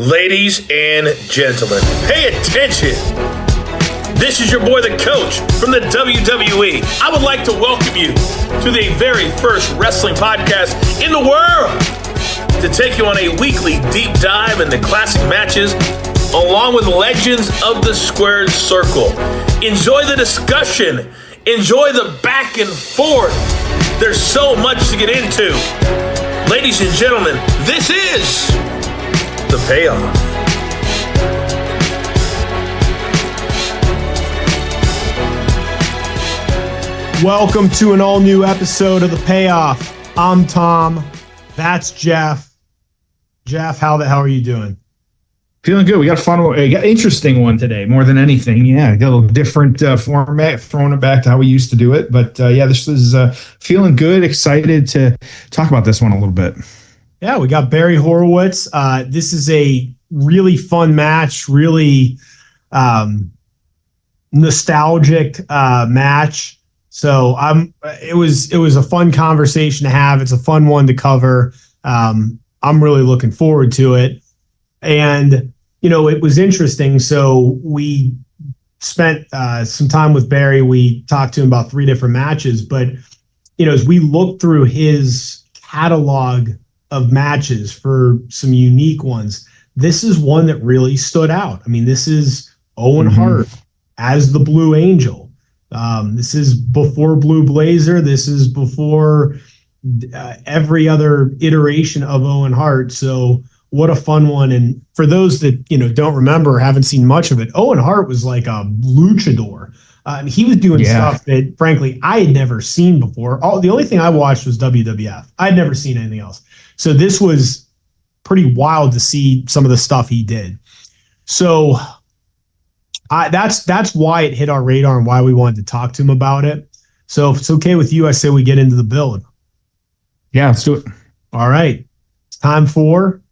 Ladies and gentlemen, pay attention. This is your boy, the coach from the WWE. I would like to welcome you to the very first wrestling podcast in the world to take you on a weekly deep dive into classic matches along with legends of the squared circle. Enjoy the discussion. Enjoy the back and forth. There's so much to get into. Ladies and gentlemen, this is The Payoff. Welcome to an all-new episode of The Payoff. I'm Tom. That's Jeff. Jeff, how the hell are you doing? Feeling good. We got a fun one. We got an interesting one today, more than anything. Yeah, got a little different format, throwing it back to how we used to do it. But this is feeling good, excited to talk about this one a little bit. Yeah, we got Barry Horowitz. This is a really fun match, really nostalgic match. So it was a fun conversation to have. It's a fun one to cover. I'm really looking forward to it. And, you know, it was interesting. So we spent some time with Barry. We talked to him about 3 different matches. But, you know, as we looked through his catalog of matches for some unique ones, this is one that really stood out. I mean, this is Owen Hart as the Blue Angel. This is before Blue Blazer. This is before every other iteration of Owen Hart. So what a fun one. And for those that, you know, don't remember or haven't seen much of it, Owen Hart was like a luchador. He was doing stuff that, frankly, I had never seen before. The only thing I watched was WWF. I'd never seen anything else. So this was pretty wild to see some of the stuff he did. So that's why it hit our radar and why we wanted to talk to him about it. So if it's okay with you, I say we get into the build. Yeah, let's do it. All right. It's time for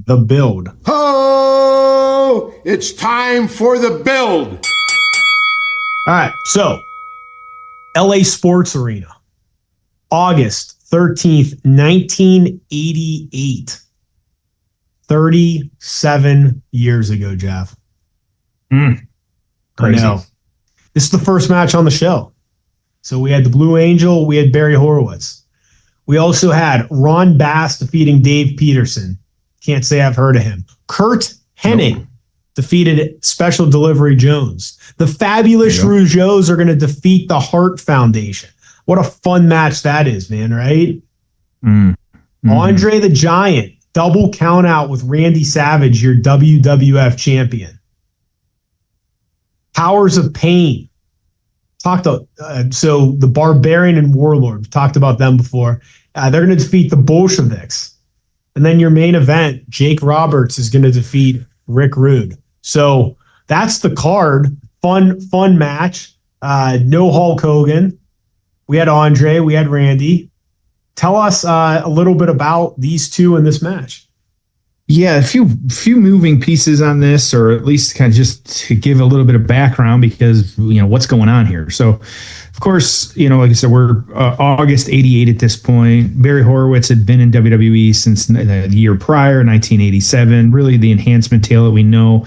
the build. Oh, it's time for the build. All right. So LA Sports Arena, August 13th, 1988. 37 years ago, Jeff. Crazy. I know. This is the first match on the show. So we had the Blue Angel. We had Barry Horowitz. We also had Ron Bass defeating Dave Peterson. Can't say I've heard of him. Kurt Hennig defeated Special Delivery Jones. The Fabulous Rougeaus are going to defeat the Hart Foundation. What a fun match that is, man, right? Andre the Giant, double count out with Randy Savage, your WWF champion. Powers of Pain. So the Barbarian and Warlord, we've talked about them before. They're going to defeat the Bolsheviks. And then your main event, Jake Roberts is going to defeat Rick Rude. So that's the card. Fun match. No Hulk Hogan. We had Andre. We had Randy. Tell us a little bit about these two in this match. Yeah, a few moving pieces on this, or at least kind of just to give a little bit of background because, you know, what's going on here. So, of course, you know, like I said, we're August 88 at this point. Barry Horowitz had been in WWE since the year prior, 1987. Really the enhancement tale that we know.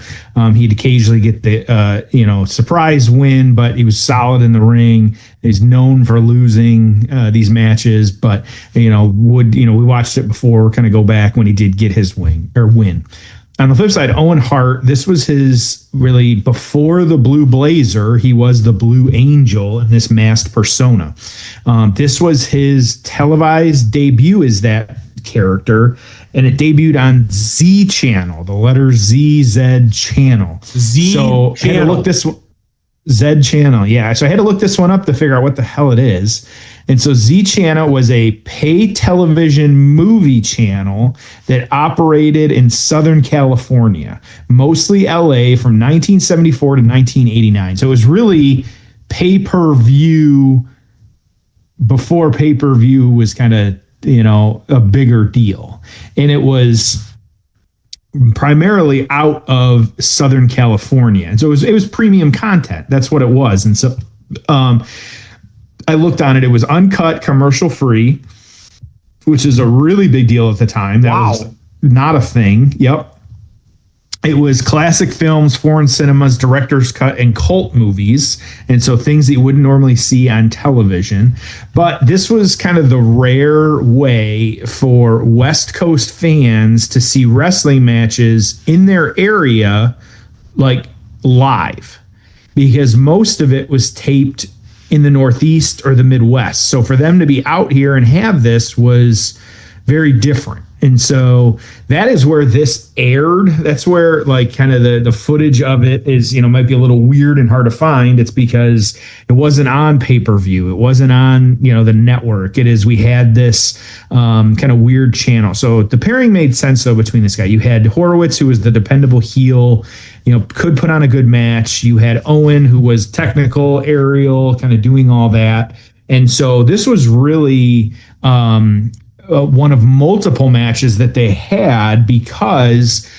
He'd occasionally get the, surprise win, but he was solid in the ring. He's known for losing these matches, but, we watched it before, kind of go back when he did get his win. On the flip side, Owen Hart, this was his really before the Blue Blazer. He was the Blue Angel in this masked persona. This was his televised debut as that character, and it debuted on Z Channel, the letter Z Channel. So I had to look this Z Channel, yeah. So I had to look this one up to figure out what the hell it is. And so Z Channel was a pay television movie channel that operated in Southern California, mostly LA, from 1974 to 1989. So it was really pay-per-view before pay-per-view was kind of, a bigger deal. And it was primarily out of Southern California. And so it was premium content. That's what it was. And so I looked on it. It was uncut, commercial free, which is a really big deal at the time. That was not a thing. Yep. It was classic films, foreign cinemas, director's cut, and cult movies. And so things that you wouldn't normally see on television. But this was kind of the rare way for West Coast fans to see wrestling matches in their area, like live, because most of it was taped in the Northeast or the Midwest. So for them to be out here and have this was very different. And so that is where this aired. That's where like kind of the footage of it is, might be a little weird and hard to find. It's because it wasn't on pay-per-view. It wasn't on, the network. We had this kind of weird channel. So the pairing made sense though between this guy. You had Horowitz, who was the dependable heel, could put on a good match. You had Owen, who was technical, aerial, kind of doing all that. And so this was really one of multiple matches that they had because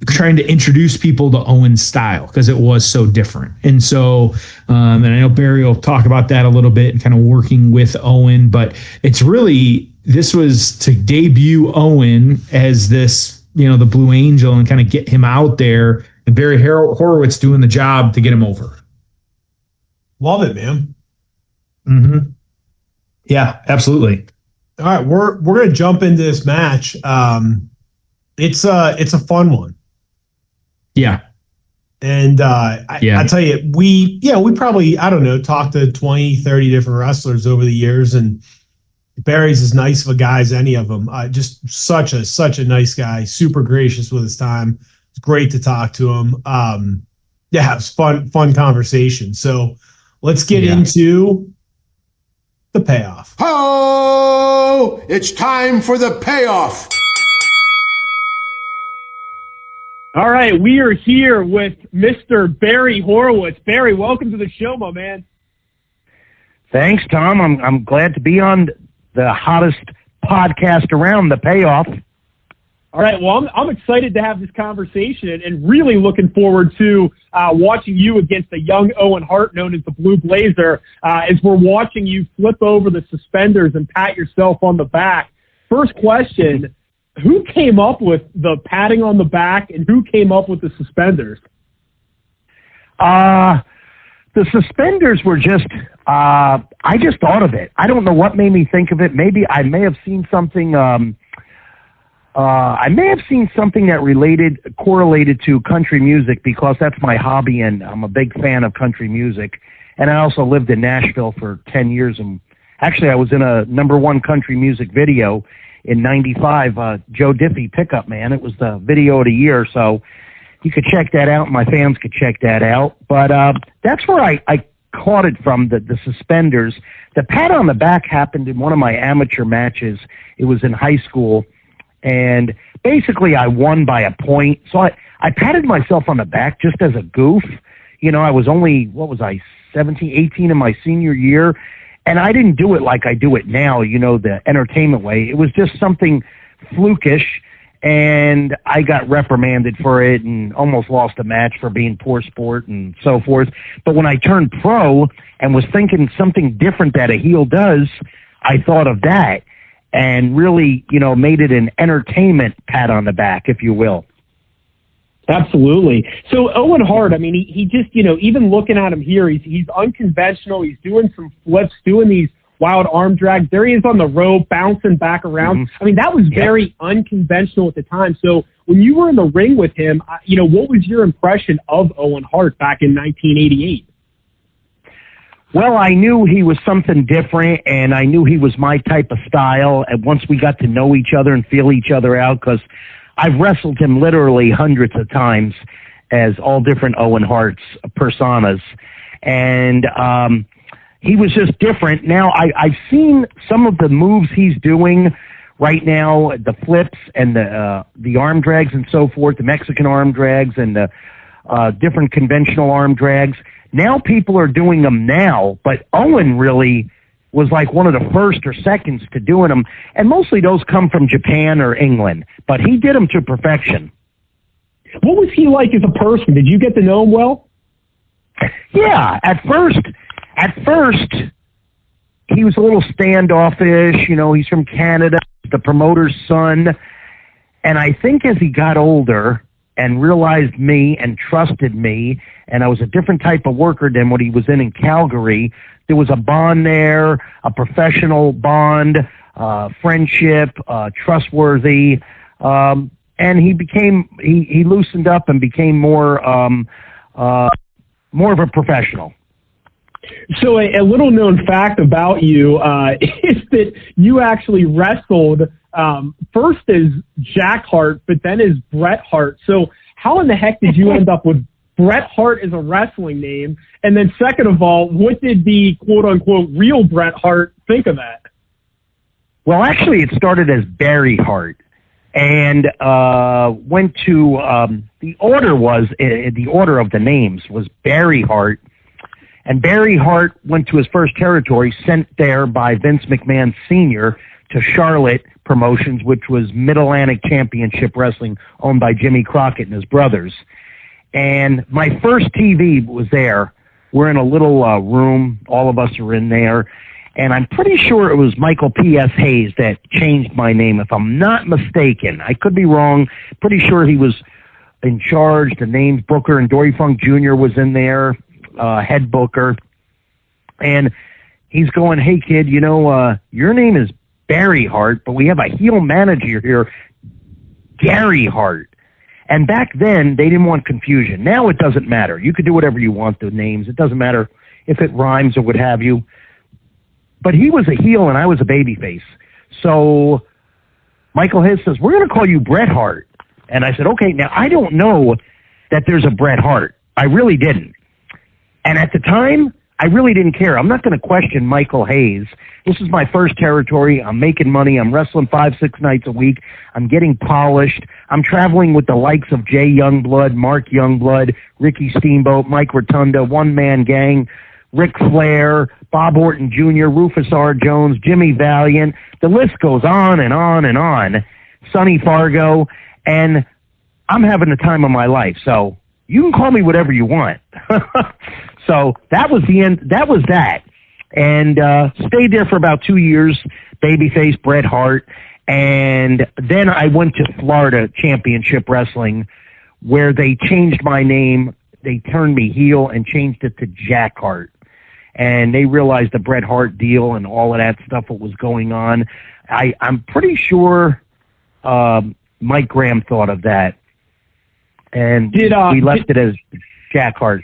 trying to introduce people to Owen's style because it was so different. And so, and I know Barry will talk about that a little bit and kind of working with Owen, but it's really, this was to debut Owen as this, the Blue Angel and kind of get him out there, and Barry Horowitz doing the job to get him over. Love it, man. Mm-hmm. Yeah, absolutely. All right, we're gonna jump into this match. It's a fun one. Yeah. And I tell you, we probably, I don't know, talked to 20, 30 different wrestlers over the years, and Barry's as nice of a guy as any of them. Just such a nice guy, super gracious with his time. It's great to talk to him. It was fun conversation. So let's get into the payoff. Oh, it's time for the payoff. All right, we are here with Mr. Barry Horowitz. Barry, welcome to the show, my man. Thanks, Tom. I'm glad to be on the hottest podcast around, The Payoff. All right, well, I'm excited to have this conversation and really looking forward to watching you against the young Owen Hart, known as the Blue Blazer, as we're watching you flip over the suspenders and pat yourself on the back. First question, who came up with the patting on the back and who came up with the suspenders? The suspenders were just, I just thought of it. I don't know what made me think of it. Maybe I may have seen something, that correlated to country music because that's my hobby and I'm a big fan of country music. And I also lived in Nashville for 10 years. And actually I was in a #1 country music video in 95, Joe Diffie, Pickup Man. It was the video of the year. So you could check that out. My fans could check that out. But that's where I caught it from, the suspenders. The pat on the back happened in one of my amateur matches. It was in high school. And basically I won by a point. So I patted myself on the back just as a goof. I was only, 17, 18 in my senior year. And I didn't do it like I do it now, the entertainment way. It was just something flukish. And I got reprimanded for it and almost lost a match for being poor sport and so forth. But when I turned pro and was thinking something different that a heel does, I thought of that. And really, made it an entertainment pat on the back, if you will. Absolutely. So Owen Hart, I mean, he just, even looking at him here, he's unconventional. He's doing some flips, doing these wild arm drags. There he is on the rope, bouncing back around. Mm-hmm. I mean, that was very unconventional at the time. So when you were in the ring with him, what was your impression of Owen Hart back in 1988? Well, I knew he was something different, and I knew he was my type of style. And once we got to know each other and feel each other out, because I've wrestled him literally hundreds of times as all different Owen Hart's personas. And he was just different. Now, I've seen some of the moves he's doing right now, the flips and the arm drags and so forth, the Mexican arm drags and the different conventional arm drags. Now people are doing them now, but Owen really was like one of the first or seconds to doing them, and mostly those come from Japan or England, but he did them to perfection. What was he like as a person? Did you get to know him well? Yeah, at first, he was a little standoffish. He's from Canada, the promoter's son, and I think as he got older, and realized me and trusted me, and I was a different type of worker than what he was in Calgary. There was a bond there, a professional bond, friendship, trustworthy, and he loosened up and became more of a professional. So a little known fact about you is that you actually wrestled first as Jack Hart, but then as Bret Hart. So how in the heck did you end up with Bret Hart as a wrestling name? And then second of all, what did the quote-unquote real Bret Hart think of that? Well, actually, it started as Barry Hart, and went to the order of the names was Barry Hart, and Barry Hart went to his first territory, sent there by Vince McMahon Sr. to Charlotte Promotions, which was Mid-Atlantic Championship Wrestling, owned by Jimmy Crockett and his brothers. And my first TV was there. We're in a little room. All of us are in there. And I'm pretty sure it was Michael P.S. Hayes that changed my name, if I'm not mistaken. I could be wrong. Pretty sure he was in charge. The names Booker and Dory Funk Jr. was in there, head booker. And he's going, hey, kid, your name is Barry Hart, but we have a heel manager here, Gary Hart. And back then, they didn't want confusion. Now it doesn't matter. You could do whatever you want with names. It doesn't matter if it rhymes or what have you. But he was a heel and I was a babyface. So Michael Hayes says, we're going to call you Bret Hart. And I said, okay, now I don't know that there's a Bret Hart. I really didn't. And at the time, I really didn't care. I'm not going to question Michael Hayes. This is my first territory. I'm making money. I'm wrestling 5-6 nights a week. I'm getting polished. I'm traveling with the likes of Jay Youngblood, Mark Youngblood, Ricky Steamboat, Mike Rotunda, One Man Gang, Ric Flair, Bob Orton Jr., Rufus R. Jones, Jimmy Valiant. The list goes on and on and on. Sonny Fargo. And I'm having the time of my life. So you can call me whatever you want. So that was the end. That was that. And stayed there for about 2 years, babyface Bret Hart. And then I went to Florida Championship Wrestling, where they changed my name. They turned me heel and changed it to Jack Hart. And they realized the Bret Hart deal and all of that stuff that was going on. I'm pretty sure Mike Graham thought of that. And we left it as Jack Hart.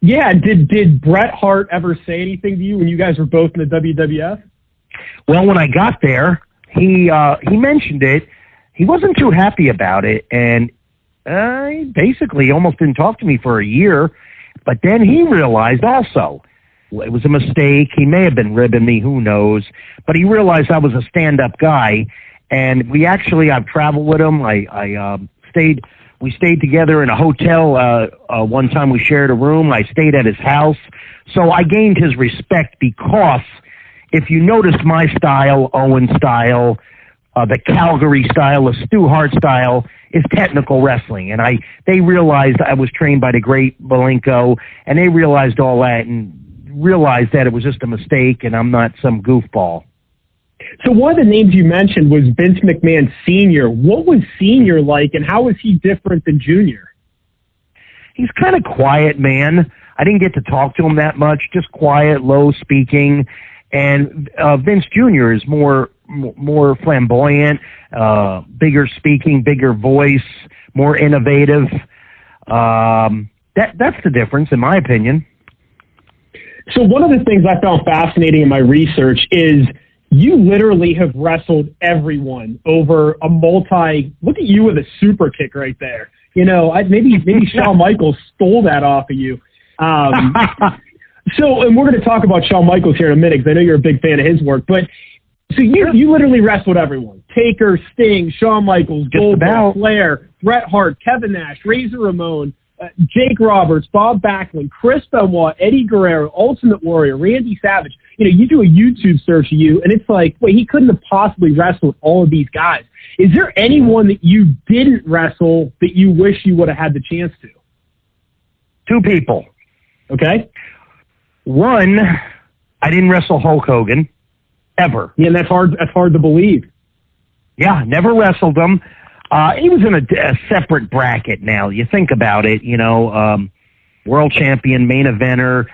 Yeah, did Bret Hart ever say anything to you when you guys were both in the WWF? Well, when I got there, he mentioned it. He wasn't too happy about it, and he basically almost didn't talk to me for a year. But then he realized also it was a mistake. He may have been ribbing me, who knows? But he realized I was a stand-up guy, and I've traveled with him. We stayed together in a hotel. One time we shared a room. I stayed at his house. So I gained his respect because if you noticed my style, Owen style, the Calgary style, the Stu Hart style, is technical wrestling. And they realized I was trained by the great Malenko, and they realized all that and realized that it was just a mistake and I'm not some goofball. So one of the names you mentioned was Vince McMahon Sr. What was Sr. like, and how was he different than Jr.? He's kind of quiet, man. I didn't get to talk to him that much, just quiet, low speaking. And Vince Jr. is more flamboyant, bigger speaking, bigger voice, more innovative. That's the difference, in my opinion. So one of the things I found fascinating in my research is you literally have wrestled everyone over a look at you with a super kick right there. Maybe Shawn Michaels stole that off of you. And we're going to talk about Shawn Michaels here in a minute because I know you're a big fan of his work. But so you literally wrestled everyone: Taker, Sting, Shawn Michaels, Goldberg, Flair, Bret Hart, Kevin Nash, Razor Ramon, Jake Roberts, Bob Backlund, Chris Benoit, Eddie Guerrero, Ultimate Warrior, Randy Savage. You do a YouTube search of you, and it's like, wait, he couldn't have possibly wrestled all of these guys. Is there anyone that you didn't wrestle that you wish you would have had the chance to? 2 people. Okay. One, I didn't wrestle Hulk Hogan, ever. Yeah, and that's hard to believe. Yeah, never wrestled him. He was in a separate bracket now. You think about it, world champion, main eventer,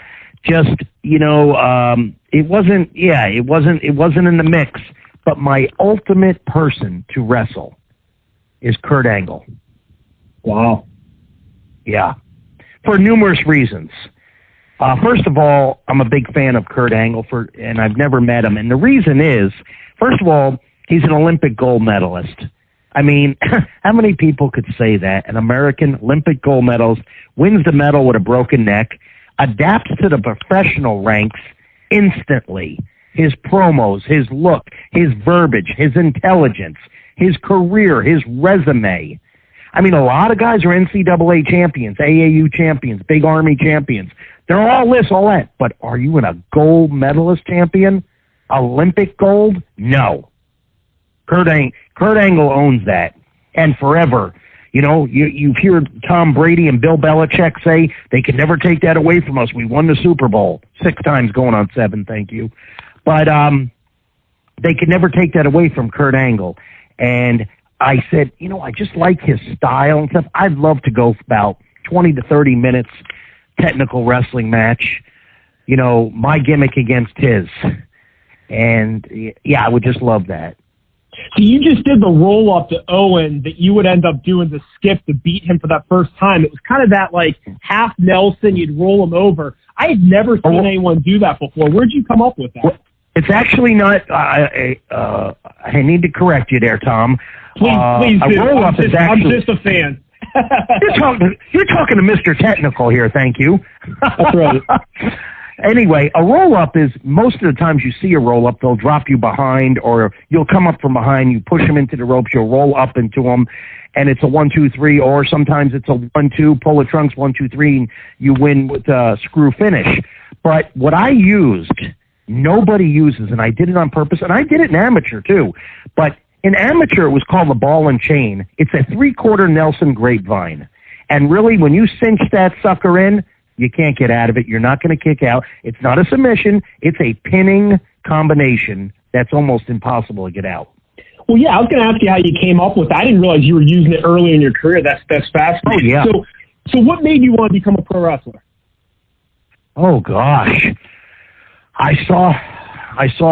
just, it wasn't in the mix. But my ultimate person to wrestle is Kurt Angle. Wow. Yeah. For numerous reasons. First of all, I'm a big fan of Kurt Angle and I've never met him. And the reason is, first of all, he's an Olympic gold medalist. I mean, how many people could say that? An American Olympic gold medalist wins the medal with a broken neck, adapts to the professional ranks instantly. His promos, his look, his verbiage, his intelligence, his career, his resume. I mean, a lot of guys are NCAA champions, AAU champions, Big Army champions. They're all this, all that. But are you in a gold medalist champion? Olympic gold? No. Kurt Angle owns that. And forever. You hear Tom Brady and Bill Belichick say, they can never take that away from us. We won the Super Bowl 6 times going on 7, thank you. But they could never take that away from Kurt Angle. And I said, I just like his style and stuff. I'd love to go about 20 to 30 minutes technical wrestling match, my gimmick against his. And, yeah, I would just love that. So you just did the roll-up to Owen that you would end up doing the skip to beat him for that first time. It was kind of that, half Nelson, you'd roll him over. I had never seen anyone do that before. Where'd you come up with that? Well, it's actually not I need to correct you there, Tom. Please do. I'm just a fan. You're talking to Mr. Technical here, thank you. That's right. Anyway, a roll-up is, most of the times you see a roll-up, they'll drop you behind, or you'll come up from behind, you push them into the ropes, you'll roll up into them, and it's a 1, 2, 3, or sometimes it's a 1, 2, pull the trunks, 1, 2, 3, and you win with a screw finish. But what I used, nobody uses, and I did it on purpose, and I did it in amateur too, but in amateur it was called the ball and chain. It's a 3/4 Nelson grapevine. And really, when you cinch that sucker in, you can't get out of it. You're not going to kick out. It's not a submission. It's a pinning combination that's almost impossible to get out. Well, yeah, I was going to ask you how you came up with that. I didn't realize you were using it early in your career. That's fascinating. Oh, yeah. So what made you want to become a pro wrestler? Oh, gosh. I saw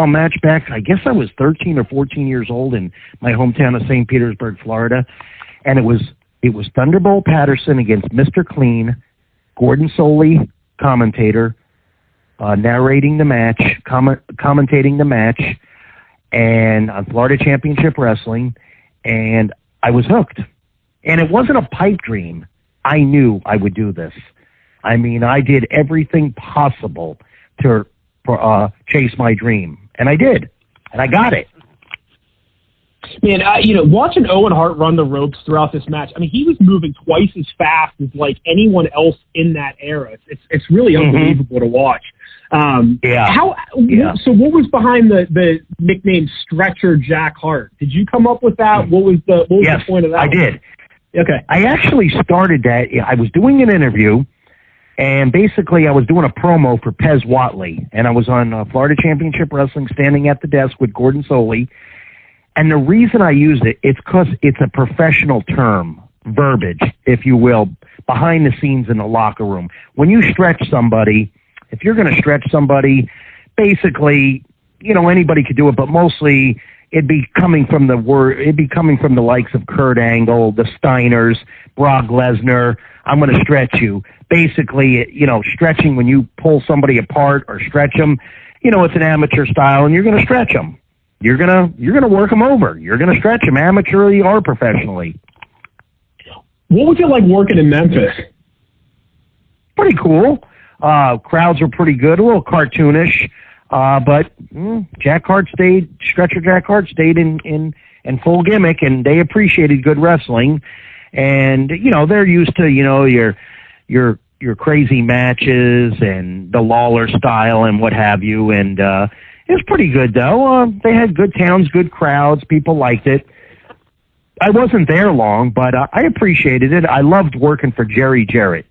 a match back, I guess I was 13 or 14 years old in my hometown of St. Petersburg, Florida. And it was Thunderbolt Patterson against Mr. Clean, Gordon Soley, commentator, narrating the match, commentating the match, and on Florida Championship Wrestling, and I was hooked. And it wasn't a pipe dream. I knew I would do this. I mean, I did everything possible to chase my dream, and I did, and I got it. Man, watching Owen Hart run the ropes throughout this match, I mean, he was moving twice as fast as anyone else in that era. It's really unbelievable to watch. Yeah. So what was behind the nickname Stretcher Jack Hart? Did you come up with that? What was the point of that? I did. Okay. I actually started that. I was doing an interview, and basically I was doing a promo for Pez Whatley, and I was on Florida Championship Wrestling, standing at the desk with Gordon Soley. And the reason I used it, it's because it's a professional term, verbiage, if you will, behind the scenes in the locker room. When you stretch somebody, if you're going to stretch somebody, basically, anybody could do it, but mostly it'd be coming from the likes of Kurt Angle, the Steiners, Brock Lesnar. I'm going to stretch you. Basically, stretching, when you pull somebody apart or stretch them, it's an amateur style, and you're going to stretch them. You're gonna work them over. You're gonna stretch them amateurly or professionally. What was it like working in Memphis? Pretty cool. Crowds were pretty good, a little cartoonish, but Stretcher Jack Hart stayed in full gimmick, and they appreciated good wrestling. And they're used to your crazy matches and the Lawler style and what have you, and it was pretty good, though. They had good towns, good crowds. People liked it. I wasn't there long, but I appreciated it. I loved working for Jerry Jarrett.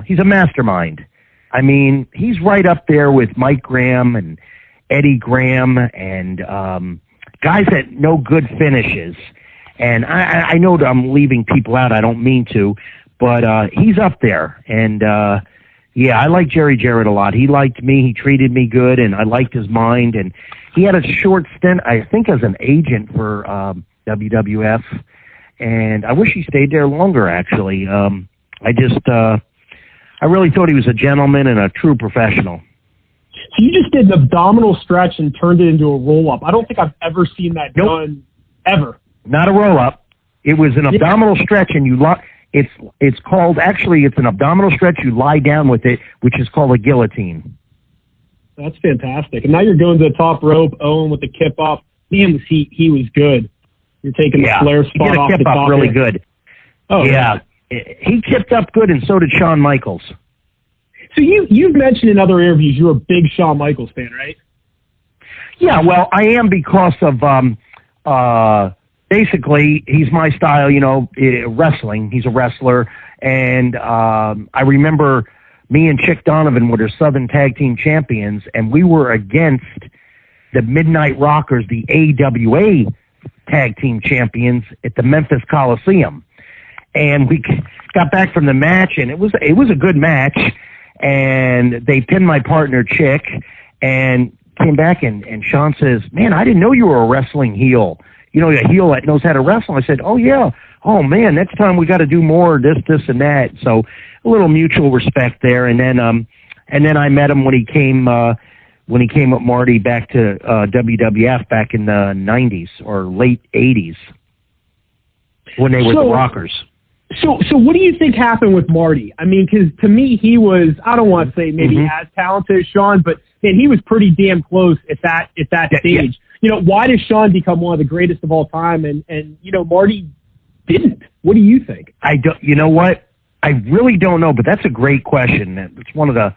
He's a mastermind. I mean, he's right up there with Mike Graham and Eddie Graham and guys that know good finishes. And I know that I'm leaving people out. I don't mean to, but he's up there. And yeah, I like Jerry Jarrett a lot. He liked me. He treated me good, and I liked his mind. And he had a short stint, I think, as an agent for WWF. And I wish he stayed there longer, actually. I really thought he was a gentleman and a true professional. So you just did an abdominal stretch and turned it into a roll-up. I don't think I've ever seen that done, ever. Not a roll-up. It was an abdominal stretch, and it's called, actually, it's an abdominal stretch. You lie down with it, which is called a guillotine. That's fantastic. And now you're going to the top rope, Owen with the kip up. Man, he was good. You're taking the flare spot off the top. Really good. Oh, yeah. He kipped up good, and so did Shawn Michaels. So you've mentioned in other interviews you're a big Shawn Michaels fan, right? Yeah, well, I am because of basically he's my style, wrestling. He's a wrestler, and I remember me and Chick Donovan were the Southern Tag Team Champions, and we were against the Midnight Rockers, the AWA Tag Team Champions at the Memphis Coliseum. And we got back from the match, and it was a good match. And they pinned my partner, Chick, and came back, and Sean says, "Man, I didn't know you were a wrestling heel. A heel that knows how to wrestle." I said, "Oh, yeah. Oh, man, next time we got to do more this, and that." So a little mutual respect there. And then I met him when he came with Marty back to WWF back in the 90s or late 80s when they were the Rockers. So what do you think happened with Marty? I mean, because to me, he was, I don't want to say maybe as talented as Shawn, but man, he was pretty damn close at that stage. Yeah. Why does Shawn become one of the greatest of all time and Marty didn't? What do you think? I don't, you know what? I really don't know, but that's a great question. It's one of the,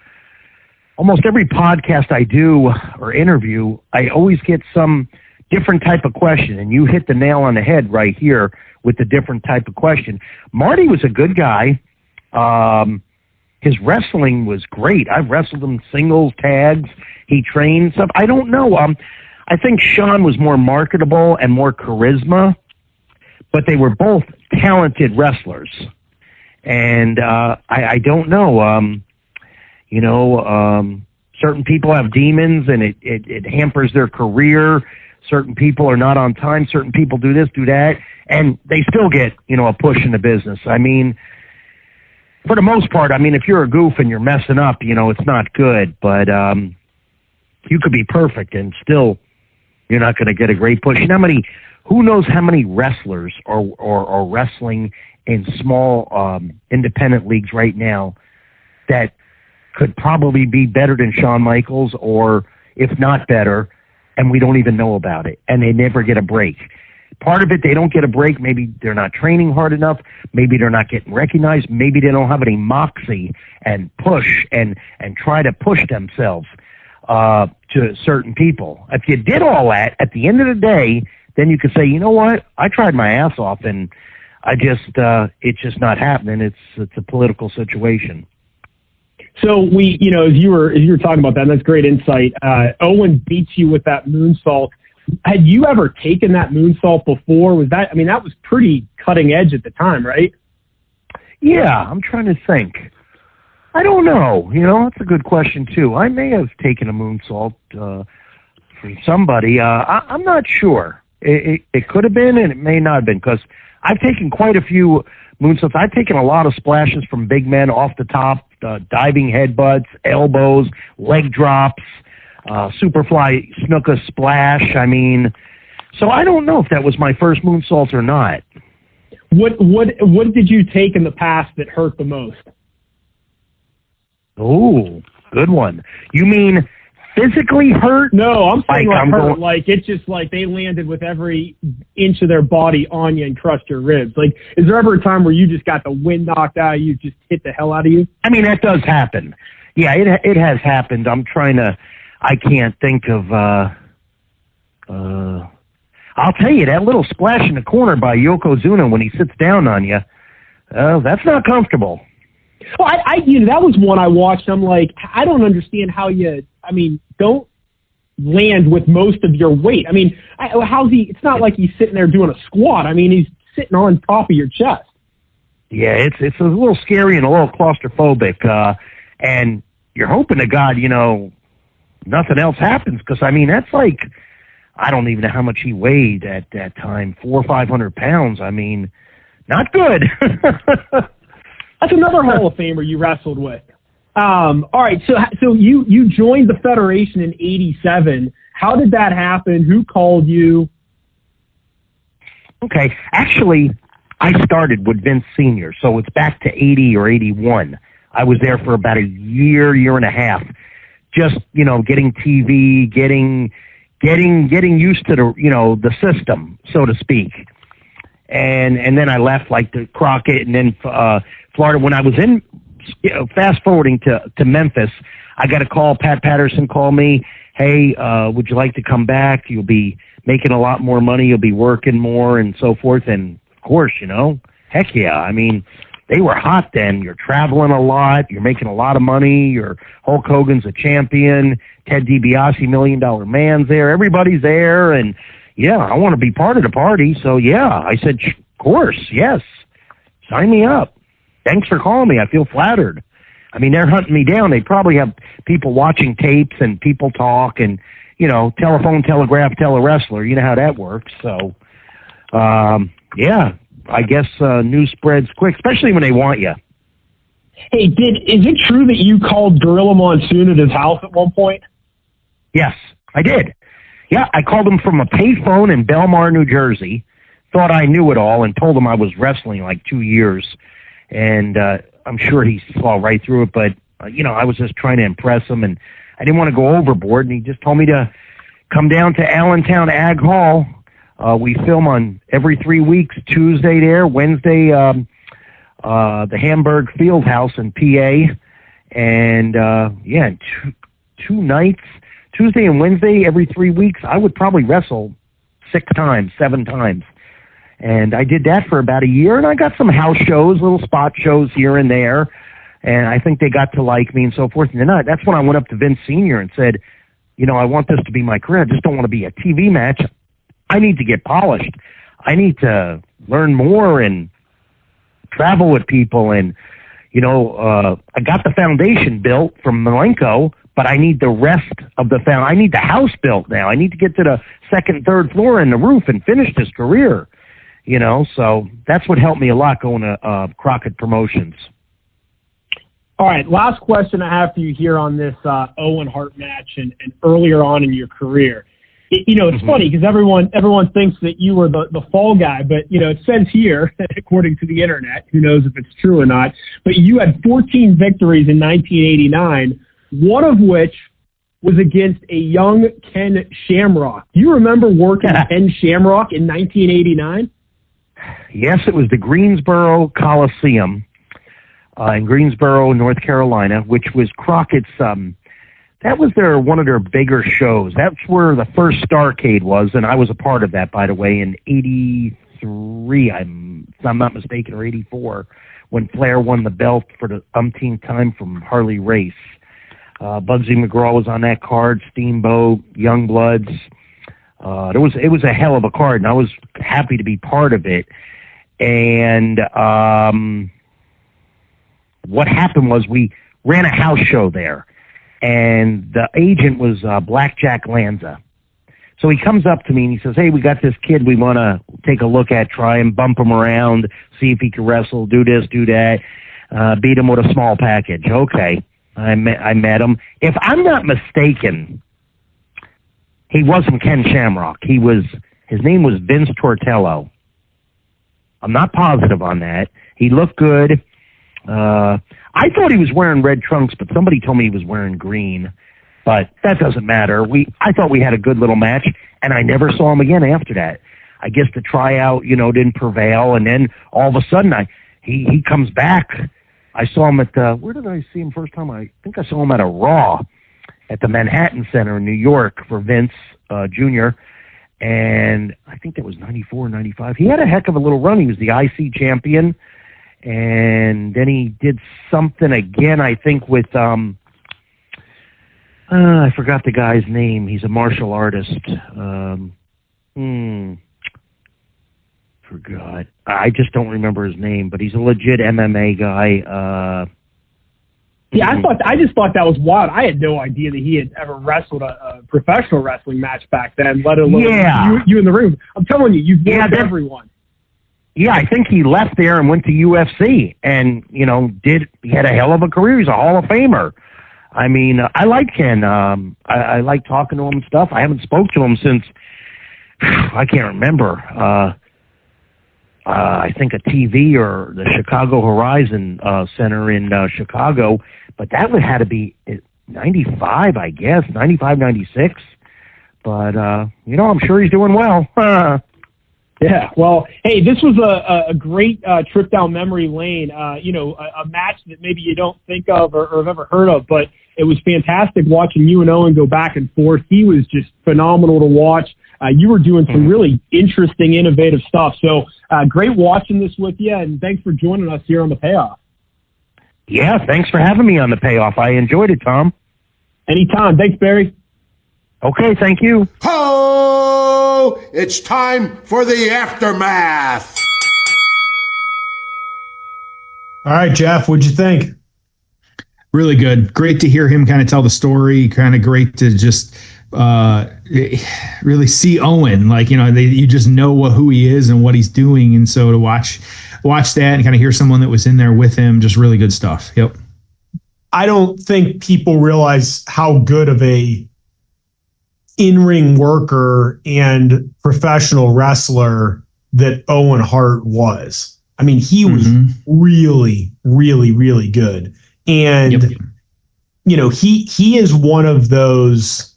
almost every podcast I do or interview, I always get some different type of question, and you hit the nail on the head right here with the different type of question. Marty was a good guy. His wrestling was great. I've wrestled him singles, tags. He trained stuff. I don't know. I think Shawn was more marketable and more charisma, but they were both talented wrestlers. And I don't know. Certain people have demons, and it hampers their career. Certain people are not on time. Certain people do this, do that, and they still get, a push in the business. I mean, for the most part, if you're a goof and you're messing up, it's not good. But you could be perfect, and still, you're not going to get a great push. Who knows how many wrestlers are wrestling in small independent leagues right now that could probably be better than Shawn Michaels, or if not better, and we don't even know about it, and they never get a break. Part of it, they don't get a break. Maybe they're not training hard enough. Maybe they're not getting recognized. Maybe they don't have any moxie and push and try to push themselves to certain people. If you did all that, at the end of the day, then you could say, you know what? I tried my ass off, and it's just not happening. It's a political situation. So as you were talking about that, and that's great insight. Owen beats you with that moonsault. Had you ever taken that moonsault before? That was pretty cutting edge at the time, right? Yeah, I'm trying to think. I don't know. That's a good question too. I may have taken a moonsault from somebody. I'm not sure. It could have been, and it may not have been, because I've taken quite a few moonsaults. I've taken a lot of splashes from big men off the top, diving headbutts, elbows, leg drops, superfly snuka splash. So I don't know if that was my first moonsault or not. What did you take in the past that hurt the most? Oh, good one. You mean physically hurt? No, I'm saying hurt. Like it's just like they landed with every inch of their body on you and crushed your ribs. Like, is there ever a time where you just got the wind knocked out of you, just hit the hell out of you? That does happen. Yeah, it has happened. I can't think of, I'll tell you, that little splash in the corner by Yokozuna when he sits down on you, that's not comfortable. Well, that was one I watched. I'm like, I don't understand how land with most of your weight? I mean, how's he? It's not like he's sitting there doing a squat. I mean, he's sitting on top of your chest. Yeah, it's a little scary and a little claustrophobic, and you're hoping to God, nothing else happens, because I mean that's like, I don't even know how much he weighed at that time, 400 or 500 pounds. I mean, not good. That's another Hall of Famer you wrestled with. All right, so you joined the Federation in '87. How did that happen? Who called you? Okay, actually, I started with Vince Sr., so it's back to 80 or 81. I was there for about a year and a half, just, getting TV, getting used to the system, so to speak. And then I left like to Crockett and then Florida. When I was in, fast forwarding to Memphis, I got a call. Pat Patterson called me. Hey, would you like to come back? You'll be making a lot more money. You'll be working more and so forth. And of course, heck yeah. I mean, they were hot then. You're traveling a lot. You're making a lot of money. Hulk Hogan's a champion. Ted DiBiase, $1 Million Man's there. Everybody's there. And yeah, I want to be part of the party. So yeah, I said, of course, yes. Sign me up. Thanks for calling me. I feel flattered. I mean, they're hunting me down. They probably have people watching tapes and people talk and, telephone, telegraph, tell a wrestler. You know how that works. So, yeah, I guess news spreads quick, especially when they want you. Hey, is it true that you called Gorilla Monsoon at his house at one point? Yes, I did. Yeah, I called him from a payphone in Belmar, New Jersey, thought I knew it all, and told him I was wrestling like 2 years. And I'm sure he saw right through it, but, I was just trying to impress him, and I didn't want to go overboard, and he just told me to come down to Allentown Ag Hall. We film on every 3 weeks, Tuesday there, Wednesday, the Hamburg Field House in PA, and, two nights, Tuesday and Wednesday, every 3 weeks, I would probably wrestle 6 times, 7 times. And I did that for about a year, and I got some house shows, little spot shows here and there, and I think they got to like me and so forth. And then that's when I went up to Vince Sr. and said, I want this to be my career. I just don't want to be a TV match. I need to get polished. I need to learn more and travel with people. And, I got the foundation built from Malenko, but I need the rest of the I need the house built now. I need to get to the second, third floor and the roof and finish this career. So that's what helped me a lot going to Crockett Promotions. All right, last question I have for you here on this Owen Hart match and earlier on in your career. It's funny because everyone thinks that you were the fall guy, but, it says here, according to the internet, who knows if it's true or not, but you had 14 victories in 1989, one of which was against a young Ken Shamrock. Do you remember working Ken Shamrock in 1989? Yes, it was the Greensboro Coliseum in Greensboro, North Carolina, which was Crockett's. That was one of their bigger shows. That's where the first Starrcade was, and I was a part of that, by the way, in '83. If I'm not mistaken, or '84, when Flair won the belt for the umpteenth time from Harley Race. Bugsy McGraw was on that card. Steamboat, Youngbloods. It was a hell of a card, and I was happy to be part of it. And what happened was we ran a house show there, and the agent was Blackjack Lanza. So he comes up to me and he says, "Hey, we got this kid we want to take a look at, try and bump him around, see if he can wrestle, do this, do that, beat him with a small package." Okay, I met him. If I'm not mistaken, he wasn't Ken Shamrock. His name was Vince Tortello. I'm not positive on that. He looked good. I thought he was wearing red trunks, but somebody told me he was wearing green. But that doesn't matter. I thought we had a good little match, and I never saw him again after that. I guess the tryout, didn't prevail, and then all of a sudden he comes back. I saw him at where did I see him first time? I think I saw him at a Raw at the Manhattan Center in New York for Vince Jr., and I think that was 94, 95. He had a heck of a little run. He was the IC champion, and then he did something again, I think, with I forgot the guy's name. He's a martial artist. Forgot. I just don't remember his name, but he's a legit MMA guy. Yeah, I just thought that was wild. I had no idea that he had ever wrestled a professional wrestling match back then, let alone you in the room. I'm telling you, you've worked everyone. Yeah, I think he left there and went to UFC and, he had a hell of a career. He's a Hall of Famer. I mean, I like Ken. I like talking to him and stuff. I haven't spoke to him since, I can't remember, I think a TV or the Chicago Horizon Center in Chicago, but that would have to be 95, I guess, 95, 96. But, I'm sure he's doing well. Yeah, well, hey, this was a great trip down memory lane, a match that maybe you don't think of or have ever heard of, but it was fantastic watching you and Owen go back and forth. He was just phenomenal to watch. You were doing some really interesting, innovative stuff. So great watching this with you, and thanks for joining us here on The Payoff. Yeah, thanks for having me on The Payoff. I enjoyed it, Tom. Anytime. Thanks, Barry. Okay, thank you. Ho! It's time for the aftermath. All right, Jeff, what'd you think? Really good. Great to hear him kind of tell the story. Kind of great to just really see Owen. Like, you just know who he is and what he's doing. And so to watch that and kind of hear someone that was in there with him, just really good stuff. Yep. I don't think people realize how good of a in-ring worker and professional wrestler that Owen Hart was. I mean, he was really, really, really good. And, he is one of those,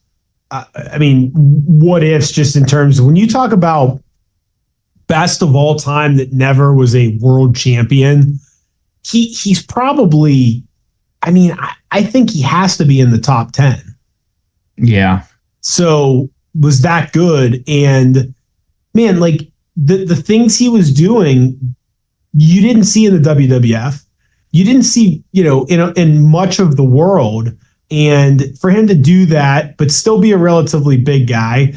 what ifs just in terms of when you talk about best of all time that never was a world champion, he's probably, I think he has to be in the top 10. Yeah. So was that good? And man, like the things he was doing, you didn't see in the WWF. You didn't see, in much of the world. And for him to do that, but still be a relatively big guy,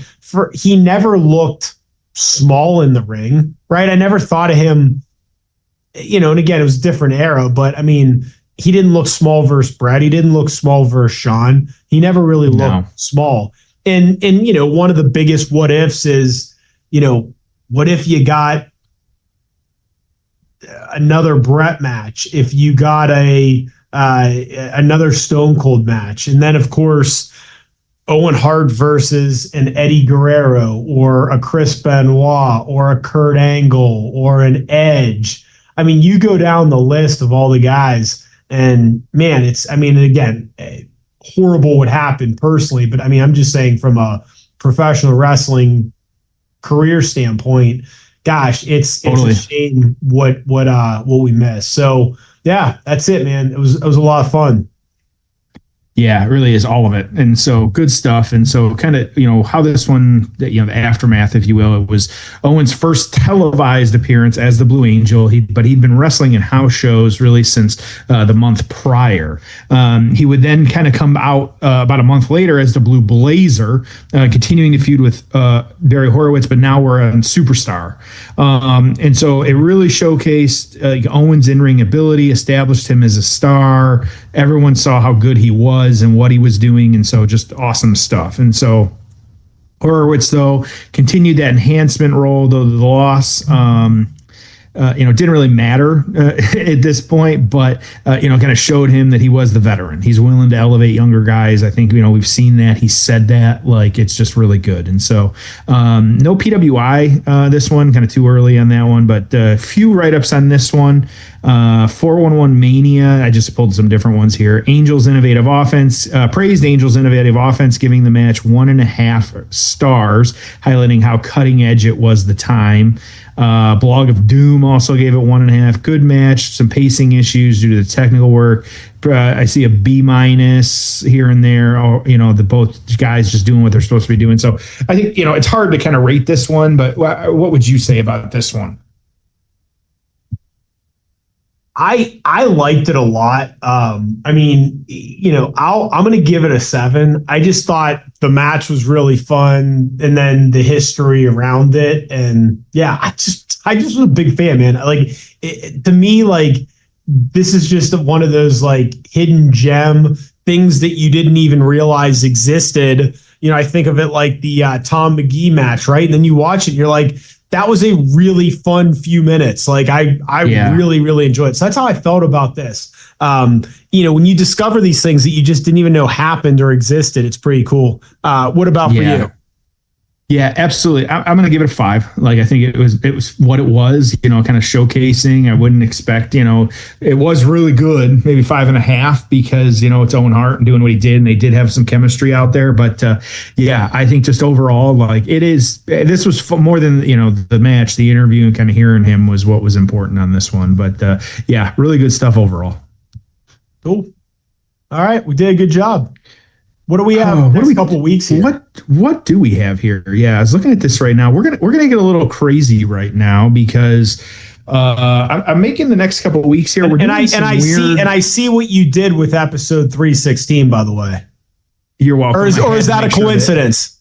he never looked small in the ring, right? I never thought of him, and again, it was a different era, but he didn't look small versus Brett. He didn't look small versus Sean. He never really looked small. And one of the biggest what ifs is, what if you got another Brett match, if you got another Stone Cold match, and then of course Owen Hart versus an Eddie Guerrero or a Chris Benoit or a Kurt Angle or an Edge. You go down the list of all the guys, and man, again, horrible what happened personally, but I'm just saying from a professional wrestling career standpoint, gosh, it's totally a shame what we missed. So yeah, that's it, man. It was a lot of fun. Yeah, it really is all of it. And so good stuff. And so kind of, how this one, the aftermath, if you will, it was Owen's first televised appearance as the Blue Angel. But he'd been wrestling in house shows really since the month prior. He would then kind of come out about a month later as the Blue Blazer, continuing to feud with Barry Horowitz, but now we're on Superstar. And so it really showcased Owen's in-ring ability, established him as a star. Everyone saw how good he was and what he was doing, and so just awesome stuff. And so Horowitz, though, continued that enhancement role, though the loss didn't really matter at this point, but kind of showed him that he was the veteran. He's willing to elevate younger guys. I think we've seen that. He said that, like, it's just really good. And so no PWI this one, kind of too early on that one, but a few write-ups on this one. 411 Mania, I just pulled some different ones here. Angel's innovative offense, praised Angel's innovative offense, giving the match 1.5 stars, highlighting how cutting edge it was the time. Blog of Doom also gave it 1.5. Good match, some pacing issues due to the technical work. I see a B- here and there, or the both guys just doing what they're supposed to be doing. So I think it's hard to kind of rate this one, but what would you say about this one? I liked it a lot. I mean, I'm going to give it a 7. I just thought the match was really fun, and then the history around it, and yeah, I just was a big fan, man. Like to me, like this is just one of those like hidden gem things that you didn't even realize existed. I think of it like the Tom McGee match, right? And then you watch it, and you're like, that was a really fun few minutes. Like I really, really enjoyed it. So that's how I felt about this. When you discover these things that you just didn't even know happened or existed, it's pretty cool. What about for you? Yeah, absolutely. I'm going to give it a 5. Like, I think it was what it was, kind of showcasing. I wouldn't expect, it was really good, maybe 5.5 because, it's Owen Hart and doing what he did. And they did have some chemistry out there. But yeah, I think just overall, like this was more than, the match, the interview and kind of hearing him was what was important on this one. But yeah, really good stuff overall. Cool. All right. We did a good job. What do we have next couple weeks here? What do we have here? Yeah, I was looking at this right now. We're gonna get a little crazy right now because I'm making the next couple of weeks here. I see what you did with episode 316. By the way, you're welcome. Or is that a coincidence?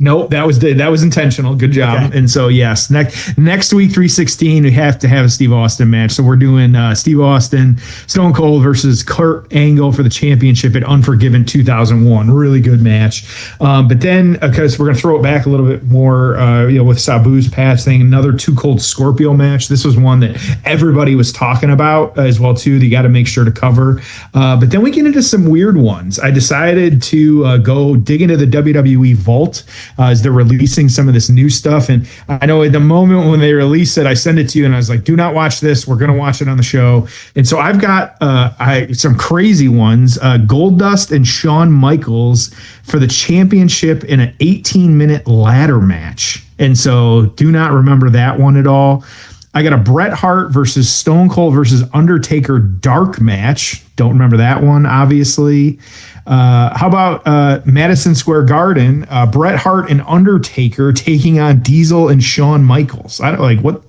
Nope, that was intentional. Good job. Okay. And so yes, next week 316 we have to have a Steve Austin match. So we're doing Steve Austin, Stone Cold versus Kurt Angle for the championship at Unforgiven 2001. Really good match. But then because we're gonna throw it back a little bit more, with Sabu's passing, another Too Cold Scorpio match. This was one that everybody was talking about as well too. That you got to make sure to cover. But then we get into some weird ones. I decided to go dig into the WWE Vault. As they're releasing some of this new stuff. And I know at the moment when they release it, I send it to you and I was like, do not watch this. We're going to watch it on the show. And so I've got some crazy ones. Goldust and Shawn Michaels for the championship in an 18-minute ladder match. And so do not remember that one at all. I got a Bret Hart versus Stone Cold versus Undertaker dark match. Don't remember that one, obviously. How about Madison Square Garden? Bret Hart and Undertaker taking on Diesel and Shawn Michaels. I don't like what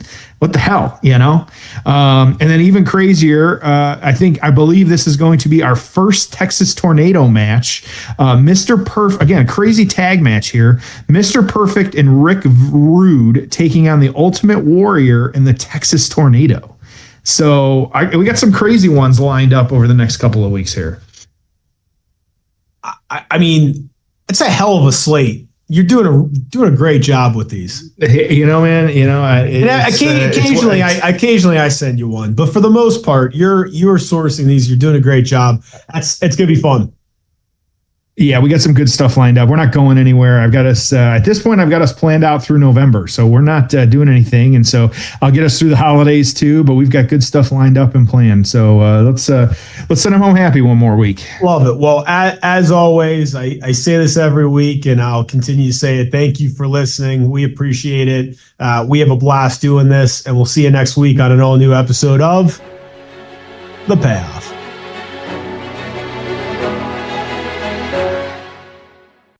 the hell, And then even crazier, I believe this is going to be our first Texas Tornado match. Mr. Perfect, again, crazy tag match here. Mr. Perfect and Rick Rude taking on the Ultimate Warrior and the Texas Tornado. So we got some crazy ones lined up over the next couple of weeks here. I mean, it's a hell of a slate. You're doing a great job with these. Man. Occasionally I send you one, but for the most part, you're sourcing these. You're doing a great job. It's gonna be fun. Yeah, we got some good stuff lined up. We're not going anywhere. I've got us at this point. I've got us planned out through November, so we're not doing anything. And so I'll get us through the holidays too. But we've got good stuff lined up and planned. So let's send them home happy one more week. Love it. Well, as always, I say this every week, and I'll continue to say it. Thank you for listening. We appreciate it. We have a blast doing this, and we'll see you next week on an all new episode of The Payoff.